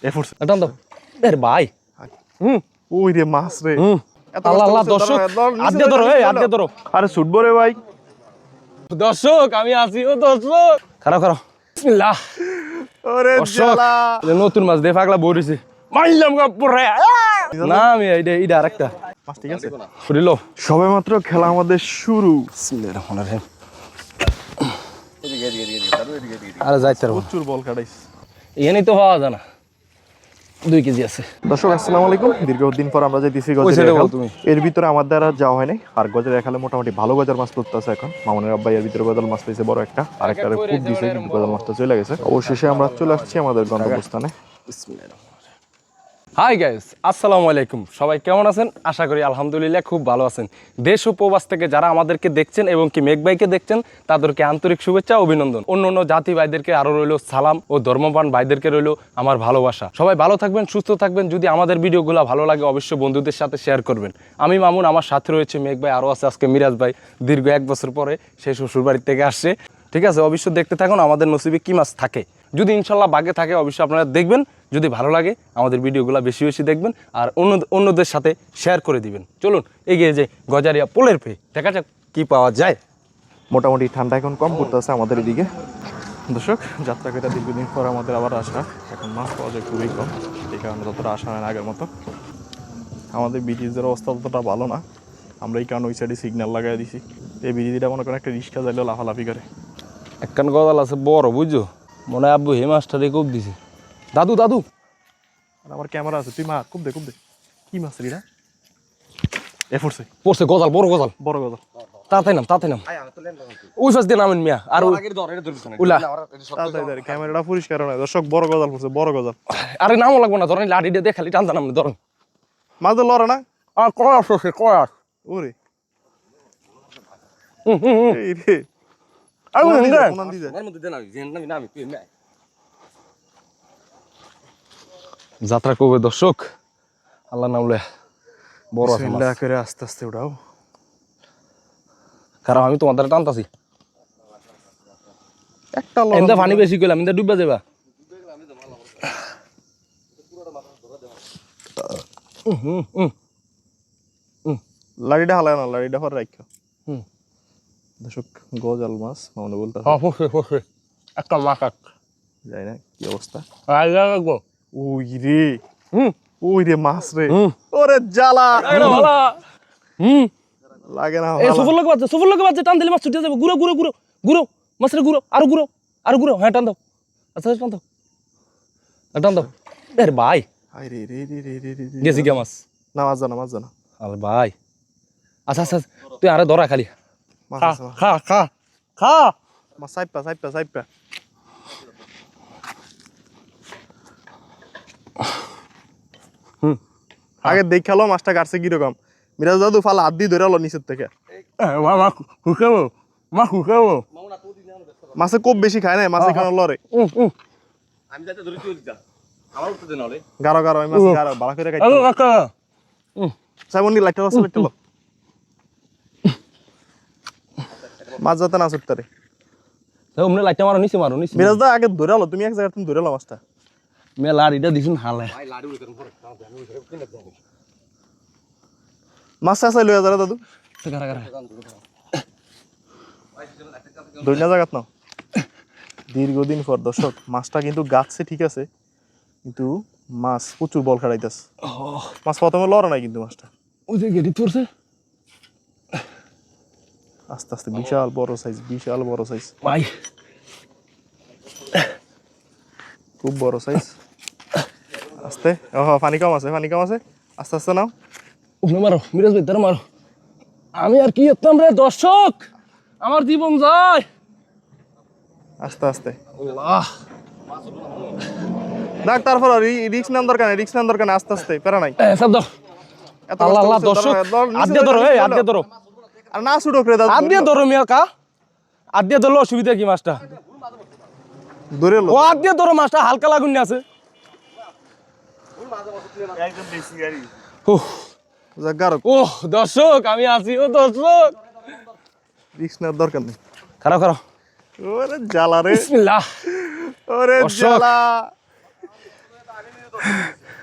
এফোর্স টান দাও এর ভাই ওই রে মাছ রে আল্লাহ দর্শক আদ্যে ধরো আদ্যে ধরো আরে ছুটবো রে ভাই দর্শক আমি আছি ও দর্শক খারাপ খারাপ বিসমিল্লাহ ওরে জ্বালা নতুন মাছ দিয়ে পাগলা বইছে মাইলাম গাপুরে না আমি এইটা আরেকটা মাছ ঠিক আছে ফুরিল সবে মাত্র খেলা আমাদের শুরু বিসমিল্লাহির রহমানির রহিম আরে যাইতে প্রচুর বল কাটাইস এখানেই তো পাওয়া যায় না 2 কেজি আছে দর্শক আসসালামু আলাইকুম দীর্ঘদিন পর আমরা যাইতেছি গজারিয়া খাল এর ভিতরে আমার দ্বারা যাওয়া হয় নাই আর গজারিয়া খালে মোটামুটি ভালো গজার মাছ পড়তেছে এখন মামুনের আব্বা এর ভিতরে গজাল মাছ পেয়েছে বড় একটা আরেকটা খুব দিছে কিন্তু গজাল মাছটা চলে গেছে অবশেষে আমরা চলে আসছি আমাদের গন্তব্যস্থানে হাই গাইস আসসালামু আলাইকুম সবাই কেমন আছেন আশা করি আলহামদুলিল্লাহ খুব ভালো আছেন দেশ ও প্রবাস থেকে যারা আমাদেরকে দেখছেন এবং কি মেঘ ভাইকে দেখছেন তাদেরকে আন্তরিক শুভেচ্ছা অভিনন্দন অন্য জাতি ভাইদেরকে আরো রইলো সালাম ও ধর্মপ্রাণ ভাইদেরকে রইলো আমার ভালোবাসা সবাই ভালো থাকবেন সুস্থ থাকবেন যদি আমাদের ভিডিওগুলো ভালো লাগে অবশ্যই বন্ধুদের সাথে শেয়ার করবেন আমি মামুন আমার সাথে রয়েছে মেঘ ভাই আরও আছে আজকে মিরাজ ভাই দীর্ঘ 1 বছর পরে সে শ্বশুর বাড়ির থেকে আসছে ঠিক আছে অবশ্যই দেখতে থাকুন আমাদের নসিবে কি মাছ থাকে যদি ইনশাল্লাহ বাগে থাকে অবশ্যই আপনারা দেখবেন যদি ভালো লাগে আমাদের ভিডিওগুলো বেশি বেশি দেখবেন আর অন্যদের সাথে শেয়ার করে দিবেন চলুন এগিয়ে যে গজারিয়া পোলের পেয়ে দেখা যাক কি পাওয়া যায় মোটামুটি ঠান্ডা এখন কম পড়তেছে আমাদের এদিকে দর্শক যাত্রাকেটা দীর্ঘদিন পর আমাদের আবার আসা এখন মাছ পাওয়া যায় খুবই কম এই কারণে ততটা আসা হয় না আগের মতো আমাদের ব্রিটিশদের অবস্থা ততটা ভালো না আমরা এই কারণে ওই সাইডে সিগন্যাল লাগাই দিছি এই ব্রিটিশটা মনে করেন একটা রিক্সা যাইলেও লাফালাফি করে একখান গজাল আছে বড় বুঝছো মনে হয় আব্বু হে মাছটারে খুব দিছে দাদু দাদু আর আমার ক্যামেরা আছে তুই মা খুব দে কি মাছ রিরা এ পড়ছে পড়ছে গজাল বড় গজাল তাড়াতাড়ি নাম ওই পাশ দিয়ে নামেন মিয়া আর উলা ক্যামেরাটা পরিষ্কার নয় দর্শক বড় গজাল পড়ছে বড় গজাল আরে নামও লাগবো না ধরেন লাঠি দিয়ে খালি টানতে নামলে ধরেন মাছ লড়ে না আর কয়াস হচ্ছে কয়াস ওরে এই রে যাত্রা করবে দর্শক আল্লাহ নামলে বড় করে আস্তে আস্তে উঠাও কারণ আমি তোমার দ্বারা টানতাছি একটা এমনি পানি বেশি করলাম এমনি ডুববা যাবা লাড়িটা হালায় না লাড়িটা হর রাখো দর্শক গজাল মাছ মামনে বলতে একটা মাকাক যাই না কি অবস্থা ওই ওই রে মাছ রে ওরে জ্বালা লাগে না সফল লোক বাজছে টান দিলে মাছ ছুটে যাবে গুঁড়ো মাছের গুঁড়ো আরো গুঁড়ো হ্যাঁ টান দাও আচ্ছা টান দাও আরে ভাই গেছি কে মাছ না মাছ জানা আরে ভাই আচ্ছা তুই আরে ধরা খালি খা মাছ সাইপা আগে দেখালো মাছটা কাটছে কিরকম মিরাজ দাদু ফালা হাত দিয়ে ধরে আলো নিচের থেকে মাছে খুব বেশি খায় না মাছে খাওয়ার লড়ে গারো ওই মাছ গারো ভালো করে খাইতে সাইমনি লাইটটা লো মাছ যাতে না ছুটতে রে ওমনে লাইটটা মারো নিচে মিরাজ দা আগে ধরে আলো তুমি এক জায়গায় তুমি ধরে আলো মাছটা মে লাড়িটা দিছুন হালে মাছ চাই লইয়া যারা দাদু দৈনা জায়গাত না দীর্ঘদিন পর দর্শক মাছটা কিন্তু গাছছে ঠিক আছে কিন্তু মাছ প্রচুর বল খাড়াইতেছে মাছ প্রথমে লড়ে নাই কিন্তু মাছটা ওই যে গেটি পড়ছে আস্তে আস্তে বিশাল বড় সাইজ ভাই খুব বড় সাইজ আস্তে পানি কম আছে আস্তে আস্তে নাও ওখানে মারো মিরাজ ভাই তারা মারো আমি আর কি করতাম রে দর্শক আমার জীবন যায় আস্তে দেখ তারপর রিক্স নেন দরকার আস্তে আস্তে প্যারা নাই সব দাও আল্লাহ দর্শক আদ্যে ধরো আর না ছুটক রে দাদু আদ্যে ধরো মিয়া কা আদ্যে ধরলে অসুবিধা কি মাছটা ধরে লো ও আদ্যে ধরো মাছটা হালকা লাগুন আছে দর্শক আমি আছি দর্শক রিক্স নেওয়ার দরকার নেই খারাপ ওরে জ্বালা রে বিসমিল্লাহ ওরে জ্বালা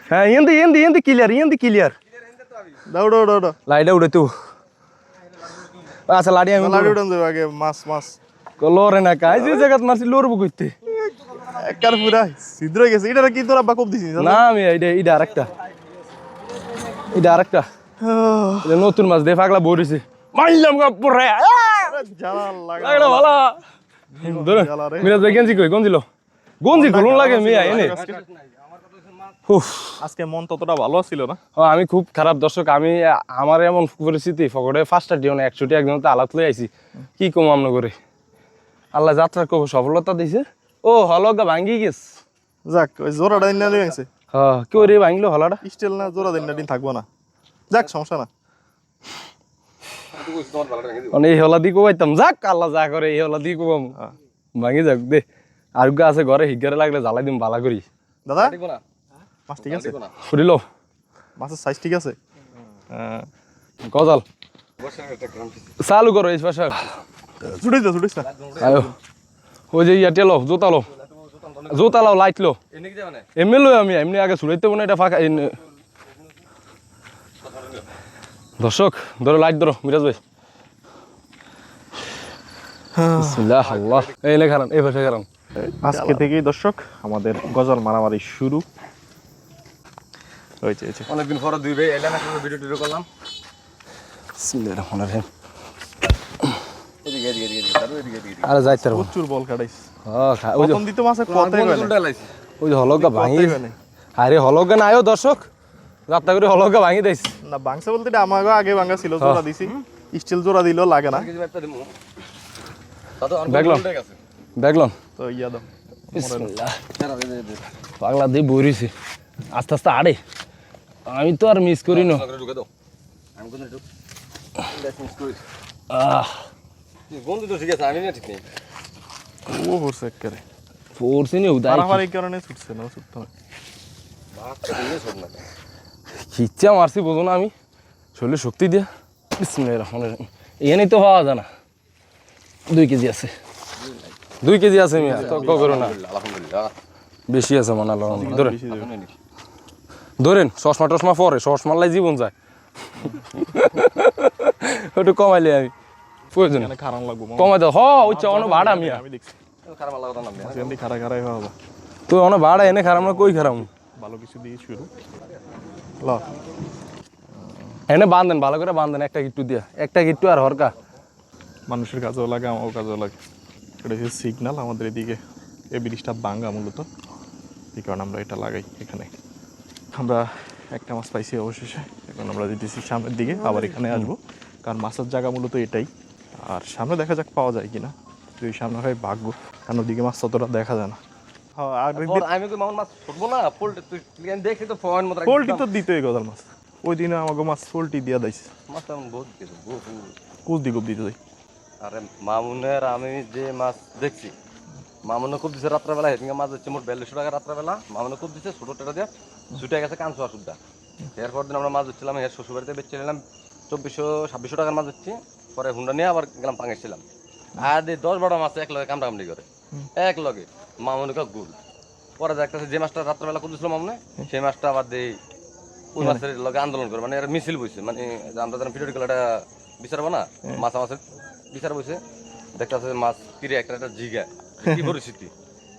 হ্যাঁ এন্দি ক্লিয়ার দাও দাও দাও দাও লাইটা উড়ে তো আচ্ছা লাড়ি আমি লাড়ি উড়ান যাবে আগে মাছ মাছ লরে না কাজ যে জায়গা মারছি লড়বো কইতে একার পুরা ছিদ্র হয়ে গেছে এটা কি তোর আব্বা কোপ দিছিস না আমি এইটা আরেকটা এটা নতুন মাছ দে পাগলা বরিছে মাইলাম পরে জ্বালা লাগা লাগলো ভালো ধরে মিরাজ ভাই গেঞ্জি কই গঞ্জি খুলুন লাগে মিয়া এনে উফ আজকে মন ততটা ভালো ছিল না আমি খুব খারাপ দর্শক আমার এমন পরিস্থিতি ফকরে ফার্স্টটা দিও না 100টি একজন তো আলাত লই আইছি কি কম আমন করে আল্লাহ যাত্রা খুব সফলতা দিছে ও হলগা ভাঙ্গি গেছ যাক ওই জোড়াটা দিন না গেছে হ্যাঁ কি রে ভাঙলো হলাটা স্টিল না জোড়া দিন থাকবো না যাক সমস্যা না মানে এই হলা দি কোবাইতাম যাক আল্লাহ যা করে এই হলা দি কোবাম ভাঙি যাক দে আর গা আছে ঘরে হিগারে লাগলে জ্বালাই দিম বালা করি দাদা মাছ ঠিক আছে ফুরিল মাছের সাইজ ঠিক আছে গজাল চালু করো এই পাশে ছুটিস না আয়ো ওই যে ইয়াতে লো জোতা লাও লাইট লো এমনি লো আমি এমনি আগে ছুড়াইতে মনে এটা ফাঁকা দর্শক ধরো লাইট ধরো মিরাজ ভাই বিসমিল্লাহ আল্লাহ এই লে কারণ এই পাশে কারণ আজকে থেকেই দর্শক আমাদের গজাল মারামারি শুরু হয়েছে অনেকদিন পরে দুই ভাই এলাম একটা ভিডিও টিডিও করলাম বিসমিল্লাহির রহমানির রহিম আরে যাইতে পারবো প্রচুর বল কাটাইস হ্যাঁ ওই যে প্রথম দ্বিতীয় মাসে কতই ওই যে হলগা ভাঙি আরে হলগা না আয়ো দর্শক যাত্রা করে হলগা ভাঙি দিস না বাংসা বলতে এটা আমাকে আগে ভাঙা ছিল জোড়া দিছি স্টিল জোড়া দিলেও লাগে না দেখলাম তো ইয়া দাও বিসমিল্লাহ পাগলা দিয়ে বইরিছে আস্তে আস্তে আড়ে আমি তো আর মিস করি না বন্ধু তো ঠিক আছে আমি না ঠিক নেই ও হচ্ছে একেবারে ফোর্সে নি উদাই পারাপারি কারণে ছুটছে না ছুটতে হয় খিচ্চা মারছি বোঝো না আমি শরীরে শক্তি দিয়া বিসমিল্লাহির রহমানির রহিম এখানেই তো পাওয়া যায় না 2 কেজি আছে 2 কেজি আছে মিয়া তো করো না আলহামদুলিল্লাহ বেশি আছে মনে আল্লাহ ধরেন ধরেন চশমা টশমা পরে চশমা লাই জীবন যায় একটু কমাইলে আমি প্রয়োজন এখানে খারাপ লাগবো কমাই দাও হ ওইটা অনেক ভাড়া মিয়া আমি দেখছি খারাপ লাগা না সেখান খারা খারাই হবে তুই অনেক ভাড়া এনে খারাপ না কই খারাপ ভালো কিছু দিয়ে শুরু ল এনে বাঁধেন ভালো করে বাঁধেন একটা গিট্টু দিয়া একটা গিট্টু আর হরকা মানুষের কাজেও লাগে আমারও কাজেও লাগে এটা হচ্ছে সিগন্যাল আমাদের এদিকে এই ব্রিজটা ভাঙ্গা মূলত এই কারণে আমরা এটা লাগাই এখানে আমরা একটা মাছ পাইছি অবশেষে এখন আমরা যেতেছি সামনের দিকে আবার এখানে আসবো কারণ মাছের জায়গা মূলত এটাই আর সামনে দেখা যাক পাওয়া যায় কিনা যদি সামনে হয় ভাগ্য কারণ ওদিকে মাছ ততটা দেখা যায় না আমি তো মামুন মাছ ছুটবো না পোল্ট্রি তুই দেখি তো ফোন মতো পোল্ট্রি তো দিতই গজাল মাছ ওই দিনে আমাকে মাছ পোল্ট্রি দিয়া দিয়েছে মাছ তেমন বহুত কিছু কোচ দিকে দিতে যাই আরে মামুনের আমি যে মাছ দেখছি মামুনে খুব দিছে রাত্রেবেলা হেদিকে মাছ হচ্ছে মোট 4200 টাকা রাত্রেবেলা মামুনে খুব দিছে ছোট টেটা দিয়ে ছুটে গেছে কাঞ্চুয়া সুদ্ধা এরপর দিন আমরা মাছ ধরছিলাম এর শ্বশুরবাড়িতে বেচে নিলাম 2400-2600 টাকার মাছ ধরছি পরে হুন্ডা নিয়ে আবার গেলাম পাঙ্গেছিলাম আর 10-12 মাছ এক লগে কামড়াকামড়ি করে এক লগে মামুনে কা গুল পরে দেখতেছে যে মাছটা রাত্রেবেলা করতেছিল মামুনে সেই মাছটা আবার দেই ওই মাছের লগে আন্দোলন করে মানে এর মিছিল বইছে মানে আমরা যেন ভিডিও কল এটা বিচারবো না মাছ মাছের বিচার বইছে দেখতেছে মাছ কিরে একটা জিগা কি পরিস্থিতি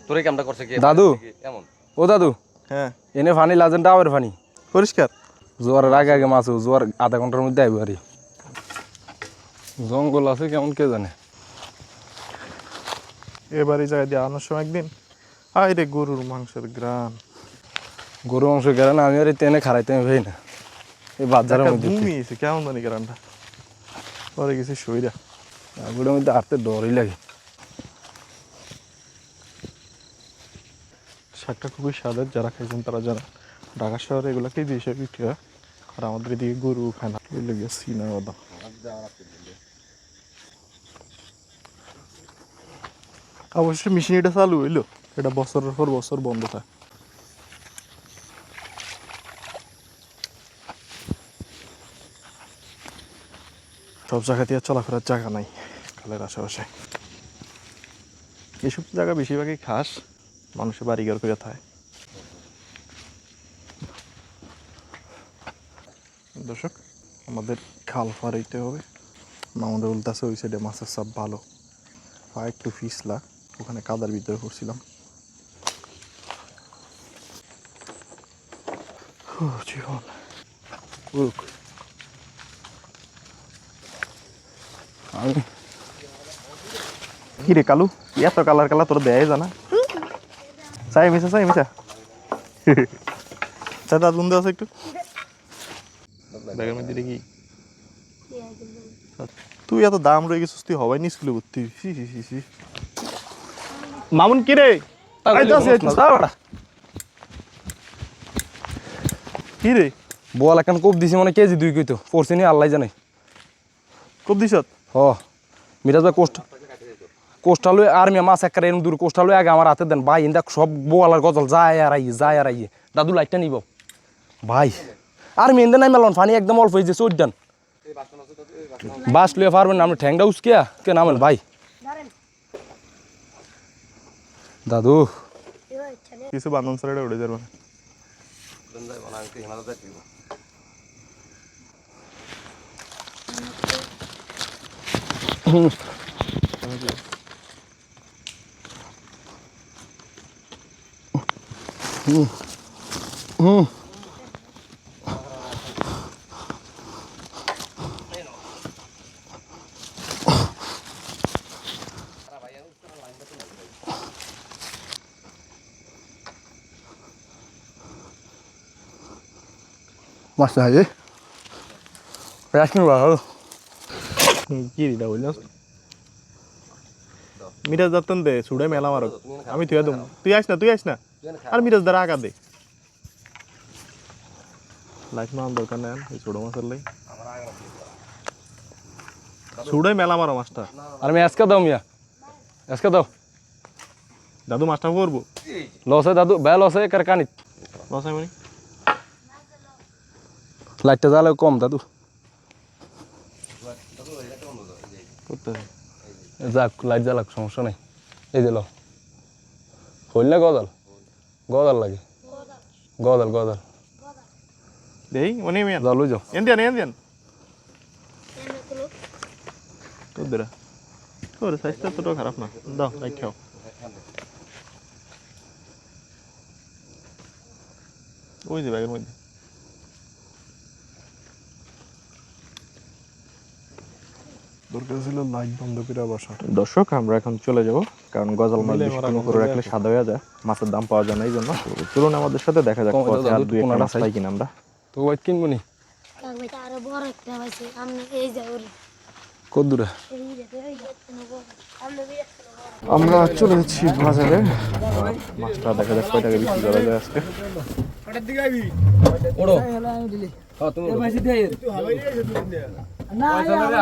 তোর এই কামটা করছে কি দাদু এমন ও দাদু হ্যাঁ এনে ফানি লাজেন ডাবের ফানি পরিষ্কার জোয়ারের আগে আগে মাছ জোয়ার আধা ঘন্টার মধ্যে আইব আরে জঙ্গল আছে কেমন কে জানে এবার এই জায়গায় দিয়ে আনার সময় একদিন রে গরুর মাংসের গ্রাম গরু মাংস গেলে না আমি আর টেনে খারাইতে আমি ভাই না এই বাজারের মধ্যে ঘুমিয়েছে কেমন জানি গ্রামটা পরে গেছে শরীরা ওগুলোর মধ্যে হাঁটতে ডরই লাগে শাকটা খুবই স্বাদের যারা খাইছেন তারা জানা ঢাকা শহরে এগুলো কেজি হিসেবে বিক্রি হয় আর আমাদের এদিকে গরু খায় না ওই লেগে সিনা বাদা অবশ্যই মেশিন এটা চালু হইলো এটা বছরের পর বছর বন্ধ থাকে সব জায়গা দিয়ে চলাফেরার জায়গা নাই খালের আশেপাশে এইসব জায়গা বেশিরভাগই খাস মানুষের বাড়িঘর করে থাকে দর্শক আমাদের খাল ফারাইতে হবে। আমাদের উল্টাছে ওই সাইডে মাছের সব ভালো, আর একটু ফিসলা, ওখানে কাদার ভিতরে করছিলাম। জীবন কি রে কালু, এত কালার কালার তোর দেয় জানা, চাই মিশা চাচা দুন আছে একটু ব্যাগের মধ্যে দেখি। তুই এত দাম রয়ে গেছিস, তুই হবাই নি স্কুলে ভর্তি। মামুন কি রে কি রে বল এখন কোপ দিছি মানে কেজি 2 কইতো পড়ছে নি আল্লাহ জানে। খুব দিস হ মিরাজ ভাই কোষ্টাল আর্মি মাছ একটা এরম দূর কোষ্টাল আগে আমার হাতে দেন ভাই, ইন্দা সব বোয়ালার গজল যায় আর আইয়ে দাদু লাইটটা নিব ভাই। আর্মি ইন্দা নাই মেলন পানি একদম অল্প হয়েছে চোর দেন বাস লুয়ে পারবেন না, আপনি ঠ্যাংটা উসকিয়া কে নামেন ভাই। দাদু কিছু বান্ধন সাইডে উঠে যাবে না। মাছ নাই রাসমি ভালো কি রিটা বললি মিরাজ দত্তন দে ছুড়ে মেলা মারক, আমি তুই দেবো, তুই আস না আর মিরাজ দ্বারা আগা দে লাইট মার দরকার নেই এই ছোট মাছের লাই ছুড়ে মেলা মারো মাছটা। আর আমি আজকে দাও মিয়া আজকে দাও দাদু মাছটা করবো লসে দাদু বেল লসে কারকানি লসাই মানে লাইটটা জ্বালে কম দাদু করতে যাক লাইট জ্বালাক সমস্যা নাই। এই দিল হইল না গদাল লাগে গদাল দেই মানে মিয়া জাল লই যাও এন্ডিয়ান তোর দেরা তোর সাইজটা তো খারাপ না, দাও লাইট খাও। ওই যে ব্যাগের মধ্যে দরকার ছিল লাইট বন্ধ করে বসা। দর্শক আমরা এখন চলে যাব, কারণ গজাল মাছ বেশিক্ষণ করে রাখলে সাদা হয়ে যায়, মাছের দাম পাওয়া যায় না, এই জন্য চলুন আমাদের সাথে দেখা যাক পথে আর দুই একটা মাছ পাই কিনা আমরা। তো ওই কিনবো নি কত দূরে আমরা চলে যাচ্ছি বাজারে, মাছটা দেখা যাক কয় টাকা বিক্রি করা যায় আজকে।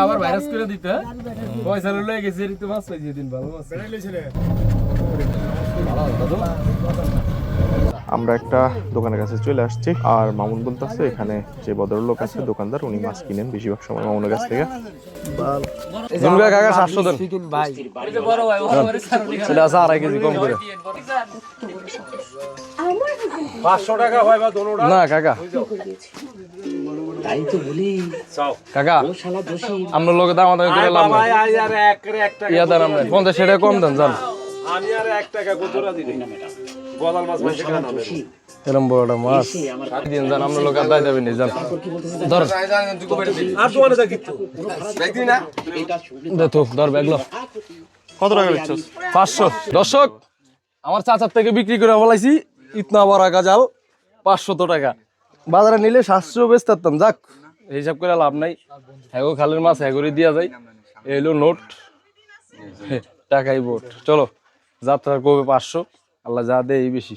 আবার ভাইরাস করে দিতে পয়সা লয়ে গেছে একটু মাছ পাইছি দিন ভালো মাছ আমরা একটা দোকানের কাছে চলে আসছি, আর মামুন বলতেছে এখানে যে ভদ্রলোক আছে দোকানদার উনি মাছ কিনেন বেশিরভাগ সময় মামুনের কাছ থেকে। কাকা 700 দেন ভাই, এটা আছে 2.5 কেজি কম করে 500 টাকা হয় বা দোনোটা না কাকা তাই তো বলি কাকা আমরা লোকে দাম আদায় করে লাভ নাই আর একটা ইয়া দাম আমরা 50 টাকা কম দেন জান আমি আর 1 টাকা গোদরা দিই গদাল মাছ বেশি কেন হবে এরকম বড়টা মাছ দিন জান আমরা লোক আদায় দেবেন জান ধর আর দোকানে যা কিতো ব্যাগ দিই না দে তো ধর ব্যাগ লো কত টাকা বেচছস? 500 দর্শক আমার চাচার থেকে বিক্রি করে বলাইছি ইতনা বড় গাজাল 500 টাকা, বাজারে নিলে 700 বেচতাম। যাক হিসাব করে লাভ নাই, হ্যাগো খালের মাছ হ্যাগরি দিয়া যায়, এলো নোট টাকাই বোট। চলো যাত্রার কবে 500 আল্লাহ যা দেয় এই বেশি।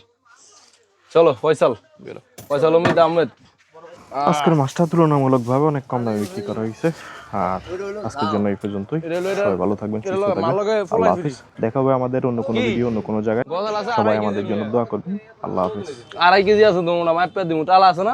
চলো ফয়সাল অমিত আহমেদ। আজকের মাছটা তুলনামূলকভাবে অনেক কম দামে বিক্রি করা হয়েছে, আর আজকের জন্য এই পর্যন্তই। সবাই ভালো থাকবেন, সুস্থ থাকবেন, আল্লাহ হাফিজ। দেখা হবে আমাদের অন্য কোনো ভিডিও অন্য কোনো জায়গায়। সবাই আমাদের জন্য দোয়া করবেন, আল্লাহ হাফিজ। 2.5 কেজি আছে তোমরা মাইপা দিমু টালা আছে না।